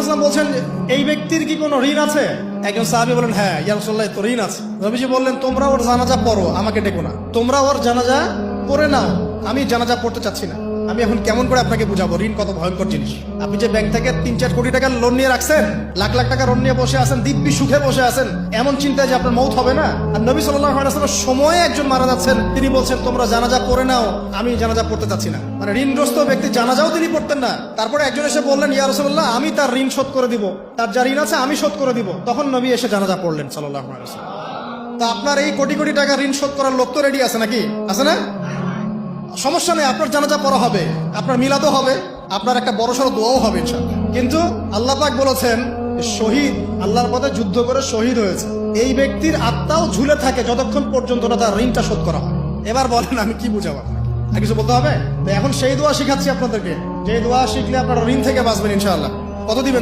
সাল্লাল্লাহু আলাইহি ওয়াসাল্লাম বলছেন, এই ব্যক্তির কি কোনো ঋণ আছে? একজন সাহাবী বলেন, হ্যাঁ ইয়া রাসূলুল্লাহ, তো ঋণ আছে। নবীজি বললেন, তোমরা ওর জানাজা পড়ো, আমাকে ডেকো না। তোমরা ওর জানাজা পড়ে নাও, আমি জানাজা পড়তে চাচ্ছি না। আমি এখন কেমন করে আপনাকে বুঝাবো ঋণ কত ভয়ঙ্কর জিনিস। আপনি যে ব্যাংক থেকে 3-4 কোটি টাকার লোন নিয়ে রাখছেন, লাখ লাখ টাকা লোন নিয়ে বসে আছেন, দিব্যি সুখে বসে আছেন, এমন চিন্তায় যে আপনার মৌত হবে না। আর নবী সাল্লাল্লাহু আলাইহি ওয়াসাল্লাম সময়ে একজন মারা যাচ্ছেন, তিনি বলছেন তোমরা জানাজা পড়ে নাও, আমি জানাজা পড়তে চাচ্ছি না। মানে ঋণগ্রস্ত ব্যক্তি জানাজাও তিনি পড়তেন না। তারপরে একজন এসে বললেন, ইয়া রাসূলুল্লাহ, আমি তার ঋণ শোধ করে দিব, তার যা ঋণ আছে আমি শোধ করে দিব। তখন নবী এসে জানাজা পড়লেন সাল্লাল্লাহু আলাইহি ওয়াসাল্লাম। তা আপনার এই কোটি কোটি টাকা ঋণ শোধ করার লোক তো রেডি আছে নাকি? আছে না? সমস্যা নেই, আপনার জানাজা পড়া হবে, আপনার মিলাদও হবে, আপনার একটা বড়সড় দোয়াও হবে ইনশাআল্লাহ। কিন্তু আল্লাহ পাক বলেছেন, শহীদ আল্লাহর পথে যুদ্ধ করে শহীদ হয়েছে, এই ব্যক্তির আত্মাও ঝুলে থাকে যতক্ষণ পর্যন্ত না তার ঋণটা শোধ করা হয়। এবার বলেন আমি কি বুঝাবো আপনাকে? আর কিছু বলতে হবে? তো এখন সেই দোয়া শিখাচ্ছি আপনাদেরকে, যে দোয়া শিখলে আপনারা ঋণ থেকে বাঁচবেন ইনশাআল্লাহ। কত দিবেন?